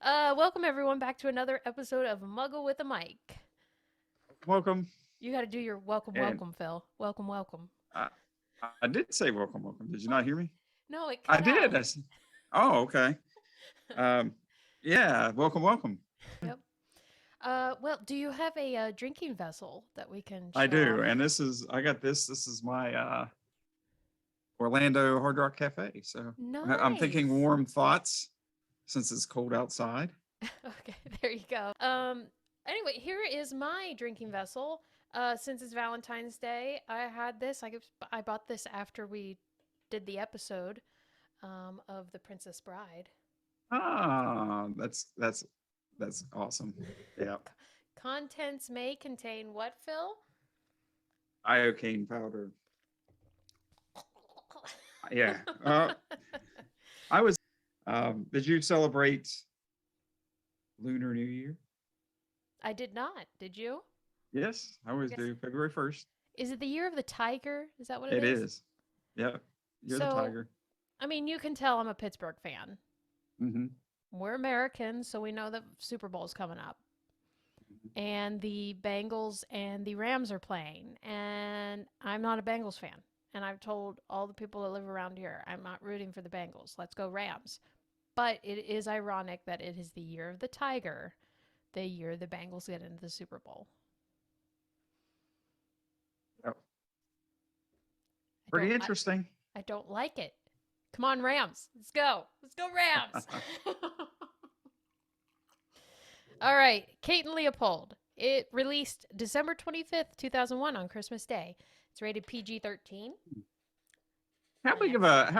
Welcome everyone back to another episode of Muggle with a Mic. Welcome. You got to do your welcome, And welcome, Phil. Welcome, welcome. I did say welcome, welcome. Did you not hear me? No, it I cut did. out. Oh, okay. Um, yeah, welcome, welcome. Yep. Well, do you have a drinking vessel that we can I show do. off? And I got this. This is my Orlando Hard Rock Cafe. So I'm thinking Nice. warm thoughts since it's cold outside. Okay, there you go. Anyway, here is my drinking vessel. Since it's Valentine's Day, I had this. I bought this after we did the episode of The Princess Bride. That's awesome. Yeah. Contents may contain what, Phil? Iocane powder. Yeah. I was did you celebrate Lunar New Year? I did not. Did you? Yes, I I always guess. do. February 1st. Is it the year of the tiger? Is that what it It is? is. Yep. You're the So, tiger. I mean, you can tell I'm a Pittsburgh fan. Hmm. We're Americans, so we know the Super Bowl's coming up. And the Bengals and the Rams are playing. And I'm not a Bengals fan. And I've told all the people that live around here, I'm not rooting for the Bengals. Let's go Rams. But it is ironic that it is the year of the tiger, the year the Bengals get into the Super Bowl. Yep. I Pretty don't I, interesting. I don't like it. Come on, Rams. Let's go. Let's go, Rams. All right. Kate and Leopold. It released December 25th, 2001 on Christmas Day. It's rated PG-13. And How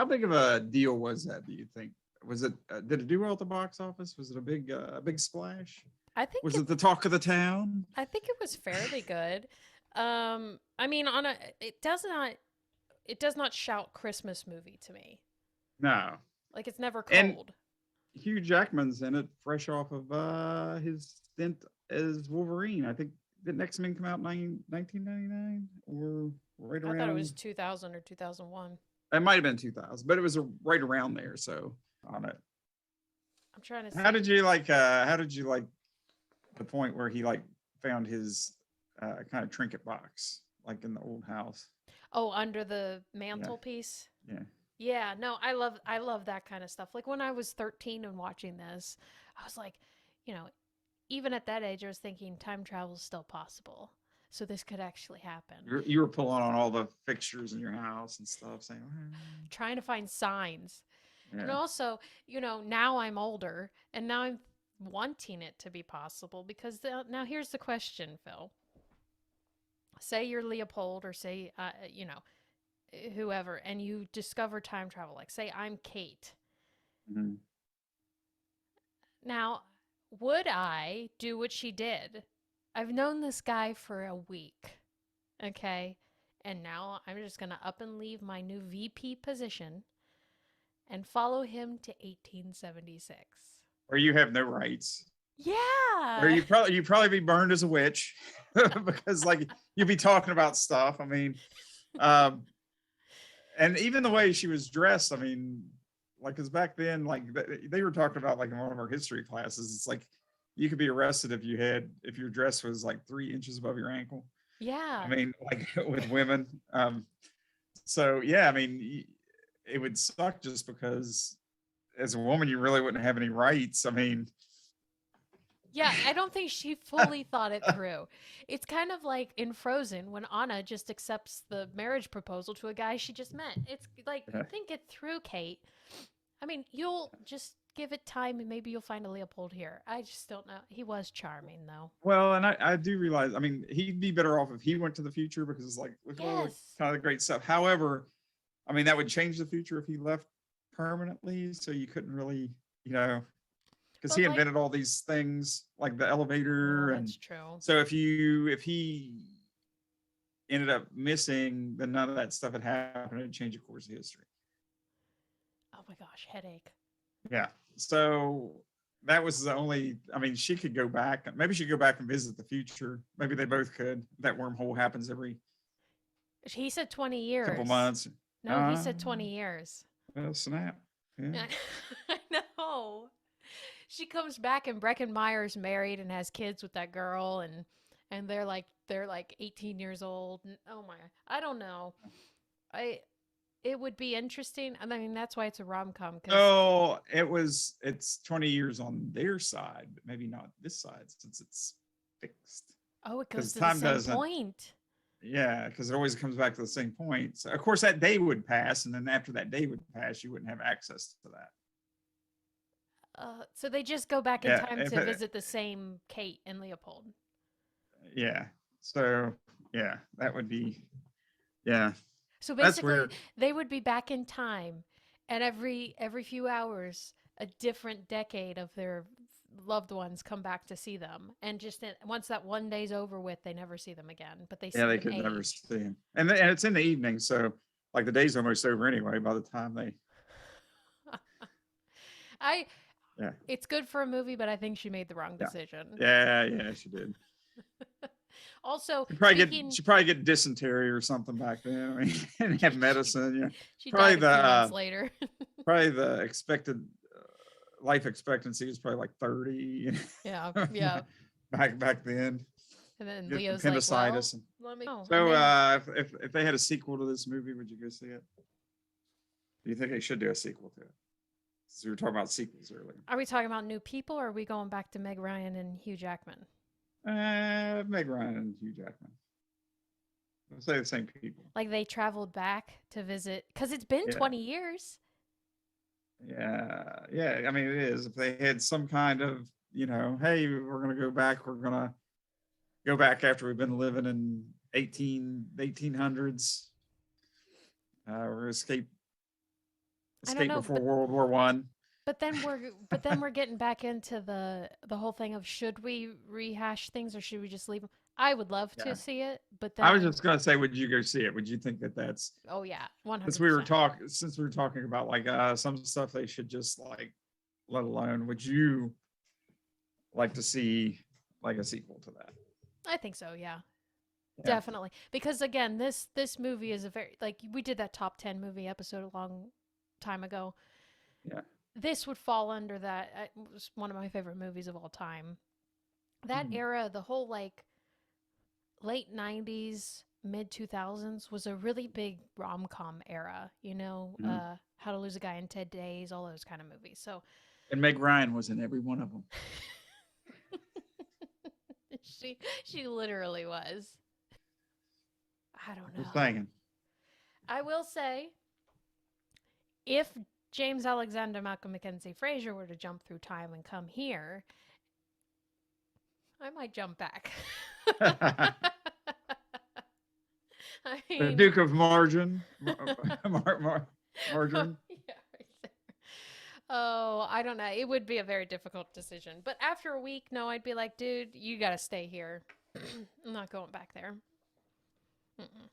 big of a deal was that? Do you think? Was it did it do well at the box office? Was it a big splash? I think Was it it the talk of the town? I think it was fairly good. I mean on a it does not shout Christmas movie to me. No. Like it's never And cold. Hugh Jackman's in it, fresh off of his stint as Wolverine. I think the next Men come out 1999 or right I thought it was around. 2000 or 2001. It might have been 2000, but it was right around there. So on it. I'm trying to How did see. you like? How did you like the point where he like found his kind of trinket box, like in the old house? Oh, under the Yeah, mantelpiece. yeah. Yeah, no, I love that kind of stuff. Like when I was 13 and watching this, I was like, you know, even at that age I was thinking time travel is still possible. So this could actually happen. You were pulling on all the fixtures in your house and stuff, saying, Trying to find signs. And "Yeah, also, now I'm older and now I'm wanting it to be possible because now here's the question, Phil. Say you're Leopold or say whoever and you discover time travel. Like say I'm Kate. mm-hmm. Now, would I do what she did? I've known this guy for a week, okay? And now I'm just going to up and leave my new VP position and follow him to 1876. where you have no rights, where Yeah. you probably be burned as a witch because like you'd be talking about stuff. I mean, um, and even the way she was dressed. I mean, like because back then, like they were talking about like in one of our history classes, it's like you could be arrested if your dress was like 3 inches above your ankle. I Yeah. mean, like with women. So yeah, I mean, it would suck just because as a woman you really wouldn't have any rights. I mean, Yeah, I don't think she fully thought it through. It's kind of like in Frozen when Anna just accepts the marriage proposal to a guy she just met. It's like, think it through, Kate. I mean, you'll just give it time and maybe you'll find a Leopold here. I just don't know. He was charming, though. well, and I do realize. I mean, he'd be better off if he went to the future because it's like look at all the Yes. kind of the great stuff. However, I mean that would change the future if he left permanently. So you couldn't really, you know, because But, he like, invented all these things like the well, elevator, and that's true. so if he ended up missing, then none of that stuff had happened. It'd change the course of history. Oh my gosh, headache. Yeah. So that was the only. I mean, she could go back. Maybe she could go back and visit the future. Maybe they both could. That wormhole happens every He said 20 couple years. months. No, he Uh, said 20 years. well, snap. Yeah. I know. she comes back and Breckin Meyer's married and has kids with that girl, and they're like 18 years old. And, oh my, I don't know. I It would be interesting. I mean, that's why it's a rom com because Oh, it's 20 years on their side, but maybe not this side since it's fixed. oh, it goes Because to the time same doesn't, point. yeah, because it always comes back to the same point. So of course that day would pass, and then after that day would pass, you wouldn't have access to that. So they just go back in Yeah, time to visit the same Kate and Leopold. yeah. So yeah, that would be, yeah, So that's basically, weird. they would be back in time, and every few hours, a different decade of their loved ones come back to see them, and once that one day's over with, they never see them again. But they Yeah, see they them could never age. see him, and it's in the evening, so like the day's almost over anyway by the time they, I yeah, It's good for a movie, but I think she made the wrong yeah, decision. yeah, she did. Also, She'd probably get speaking, she'd probably get dysentery or something back then. I mean, and have she medicine. Yeah, she probably died a the few months later. probably the expected life expectancy was probably like 30 Yeah, yeah. back then. And then Get Leo's like, "Well, appendicitis. let me know." And So then, if they had a sequel to this movie, would you go see it? Do you think they should do a sequel to it? Since we were talking about sequels earlier. are we talking about new people, or are we going back to Meg Ryan and Hugh Jackman? Meg Ryan and Hugh Jackman. Let's say the same people. Like they traveled back to visit, because it's been Yeah, 20 years. yeah. I mean, it is. If they had some kind of, hey, we're gonna go back. We're gonna go back after we've been living in 1800s. We're gonna I don't escape know, before World War I. but then we're getting back into the whole thing of should we rehash things or should we just leave them? I would love to Yeah. see it, but I was then just gonna say, would you go see it? Would you think that that's, oh yeah, since 100%. we were talking about like some stuff they should just like let alone, would you like to see like a sequel to that? I think so, yeah. Yeah. Definitely. Because again, this movie is a very like we did that top 10 movie episode a long time ago. Yeah. This would fall under that. It was one of my favorite movies of all time. That Mhm. era, the whole like late 90s, mid 2000s was a really big rom-com era, Mhm. How to Lose a Guy in 10 Days, all those kind of movies. So And Meg Ryan was in every one of them. she literally was. I don't Just know. saying. I will say if James Alexander Malcolm Mackenzie Fraser were to jump through time and come here, I might jump back. The I mean, Duke of Margin. Margarine. yeah, right there. Oh, I don't know. It would be a very difficult decision. But after a week, no, I'd be like, dude, you got to stay here. I'm not going back there. Mm-mm.